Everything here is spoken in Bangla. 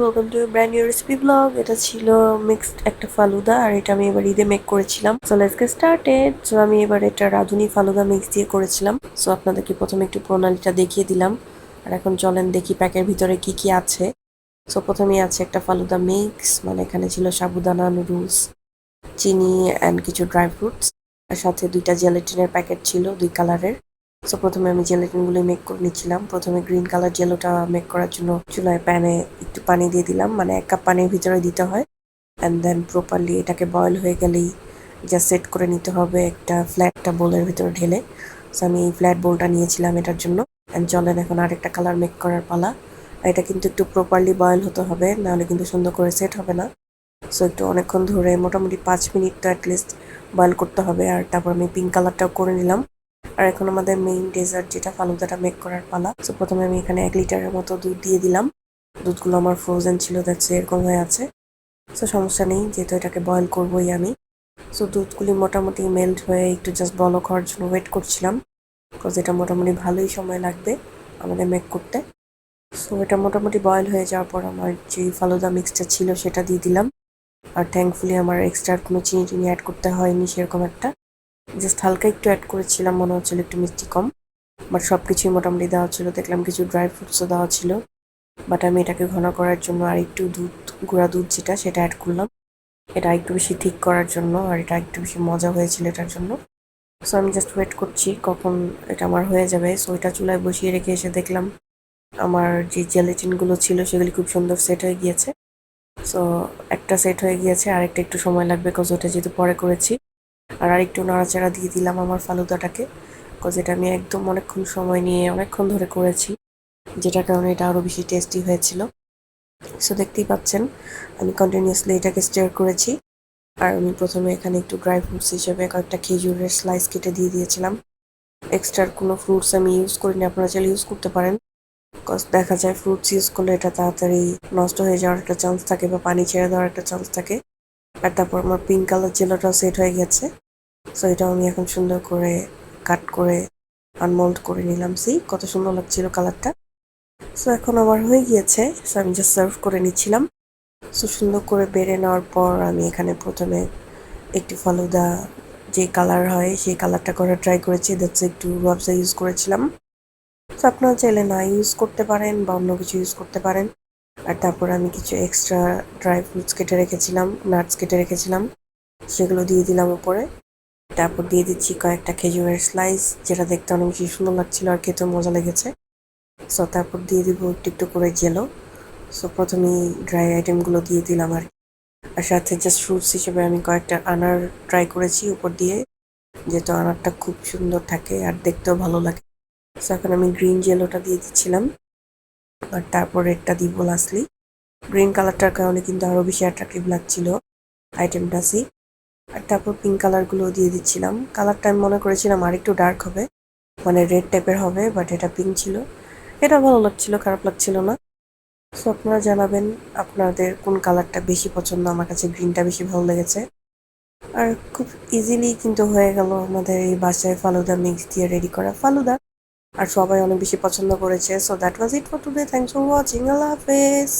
Welcome to brand new recipe blog. এটা ছিল মিক্সড একটা ফালুদা, আর এটা আমি এবার ঈদে মেক করেছিলাম। So let's get started. So আমি এবার এটা রাঁধুনি ফালুদা মিক্স দিয়ে করেছিলাম। সো আপনাদেরকে প্রথমে একটু প্রণালীটা দেখিয়ে দিলাম, আর এখন চলেন দেখি প্যাকের ভিতরে কি কি আছে। সো প্রথমেই আছে একটা ফালুদা মিক্স, মানে এখানে ছিল সাবুদানা, নুডলস, চিনি অ্যান্ড কিছু ড্রাই ফ্রুটস, আর সাথে দুইটা জেলাটিনের প্যাকেট ছিল 2 কালারের। সো প্রথমে আমি জেলাটিনগুলো মেক করে নিচ্ছিলাম। প্রথমে গ্রিন কালার জেলোটা মেক করার জন্য চুলায় প্যানে একটু পানি দিয়ে দিলাম, মানে 1 কাপ পানির ভিতরে দিতে হয়। অ্যান্ড দেন প্রপারলি এটাকে বয়েল হয়ে গেলেই যা সেট করে নিতে হবে একটা ফ্ল্যাটটা বোলের ভিতরে ঢেলে। সো আমি এই ফ্ল্যাট বোলটা নিয়েছিলাম এটার জন্য। অ্যান্ড চলেন এখন আরেকটা কালার মেক করার পালা। এটা কিন্তু একটু প্রপারলি বয়েল হতে হবে, নাহলে কিন্তু সুন্দর করে সেট হবে না। সো একটু অনেকক্ষণ ধরে মোটামুটি 5 মিনিট তো অ্যাটলিস্ট বয়েল করতে হবে। আর তারপর আমি পিঙ্ক কালারটাও করে নিলাম। আর এখন আমাদের মেইন ডেজার্ট যেটা ফালুদাটা মেক করার পালা। সো প্রথমে আমি এখানে 1 লিটারের মতো দুধ দিয়ে দিলাম। দুধগুলো আমার ফ্রোজেন ছিল, দ্যাটস এরকম হয়ে আছে। সো সমস্যা নেই, যেহেতু এটাকে বয়েল করবোই আমি। সো দুধগুলি মোটামুটি মেল্ট হয়ে একটু জাস্ট বলক হওয়ার জন্য ওয়েট করছিলাম, বিকজ এটা মোটামুটি ভালোই সময় লাগবে আমাদের মেক করতে। সো এটা মোটামুটি বয়েল হয়ে যাওয়ার পর আমার যে ফালুদা মিক্সটা ছিল সেটা দিয়ে দিলাম। আর থ্যাঙ্কফুলি আমার এক্সট্রা কোনো চিনি টিনি অ্যাড করতে হয়নি সেরকম একটা। জাস্ট হালকা একটু অ্যাড করেছিলাম, মনে হচ্ছিল একটু মিষ্টি কম। বাট সব কিছুই মোটামুটি দেওয়া ছিল, দেখলাম কিছু ড্রাই ফ্রুটসও দেওয়া ছিল। বাট আমি এটাকে ঘন করার জন্য আর একটু দুধ, গুঁড়া দুধ যেটা, সেটা অ্যাড করলাম। এটা একটু বেশি ঠিক করার জন্য, আর এটা একটু বেশি মজা হয়েছিল এটার জন্য। সো আমি জাস্ট ওয়েট করছি কখন এটা আমার হয়ে যাবে। সো এটা চুলায় বসিয়ে রেখে এসে দেখলাম আমার যে জেলাটিনগুলো ছিল সেগুলি খুব সুন্দর সেট হয়ে গিয়েছে। সো একটা সেট হয়ে গিয়েছে, আরেকটা একটু সময় লাগবে, বিকজ ওটা যেহেতু পরে করেছি। আর আরেকটু নাড়াচাড়া দিয়ে দিলাম আমার ফালুদাটাকে, বিকজ এটা আমি একদম অনেকক্ষণ সময় নিয়ে অনেকক্ষণ ধরে করেছি, যেটার কারণে এটা আরও বেশি টেস্টি হয়েছিল। সো দেখতেই পাচ্ছেন আমি কন্টিনিউয়াসলি এটাকে স্টির করেছি। আর আমি প্রথমে এখানে একটু ড্রাই ফ্রুটস হিসেবে কয়েকটা খেজুরের স্লাইস কেটে দিয়ে দিয়েছিলাম। এক্সট্রা কোনো ফ্রুটস আমি ইউজ করিনি, আপনারা চাইলে ইউজ করতে পারেন। বিকজ দেখা যায় ফ্রুটস ইউজ করলে এটা তাড়াতাড়ি নষ্ট হয়ে যাওয়ার একটা চান্স থাকে, বা পানি ছেড়ে দেওয়ার একটা চান্স থাকে। আর তারপর আমার পিঙ্ক কালার জেলাটাও সেট হয়ে গেছে। সো এটাও আমি এখন সুন্দর করে কাট করে আনমোল্ড করে নিলাম। কত সুন্দর লাগছিল কালারটা। সো এখন আমার হয়ে গিয়েছে। সো আমি জাস্ট সার্ভ করে নিচ্ছিলাম। সো সুন্দর করে বেড়ে নেওয়ার পর আমি এখানে প্রথমে একটু ফালুদা যে কালার হয় সেই কালারটা করা ট্রাই করেছি, দ্যাটস একটু রুয়াবজা ইউজ করেছিলাম। সো আপনারা চাইলে না ইউজ করতে পারেন বা অন্য কিছু ইউজ করতে পারেন। আর তারপর আমি কিছু এক্সট্রা ড্রাই ফ্রুটস কেটে রেখেছিলাম, নাটস কেটে রেখেছিলাম, সেগুলো দিয়ে দিলাম উপরে। তারপর দিয়ে দিচ্ছি কয়েকটা খেজুরের স্লাইস, যেটা দেখতে অনেক বেশি সুন্দর লাগছিল আর খেতেও মজা লেগেছে। সো তারপর দিয়ে দিব একটু একটু করে জেলো। সো প্রথমেই ড্রাই আইটেমগুলো দিয়ে দিলাম। আর সাথে জাস্ট ফ্রুটস হিসেবে আমি কয়েকটা আনার ট্রাই করেছি উপর দিয়ে, যেহেতু আনারটা খুব সুন্দর থাকে আর দেখতেও ভালো লাগে। সো এখন আমি গ্রিন জেলোটা দিয়ে দিচ্ছিলাম, আর তারপর একটা দিব লাস্টলি। গ্রিন কালারটার কারণে কিন্তু আরও বেশি অ্যাট্রাকটিভ লাগছিল আইটেমটা। আর তারপর পিঙ্ক কালারগুলো দিয়ে দিচ্ছিলাম। কালারটা আমি মনে করেছিলাম আর একটু ডার্ক হবে, মানে রেড টাইপের হবে, বাট এটা পিঙ্ক ছিল। এটা ভালো লাগছিল, খারাপ লাগছিল না। সো আপনারা জানাবেন আপনাদের কোন কালারটা বেশি পছন্দ। আমার কাছে গ্রিনটা বেশি ভালো লেগেছে। আর খুব ইজিলি কিন্তু হয়ে গেল আমাদের এই বাসায় ফালুদা মিক্স দিয়ে রেডি করা ফালুদা। আর সবাই অনেক বেশি পছন্দ করেছে। So that was it for today. Thanks for watching. Allah হাফেজ।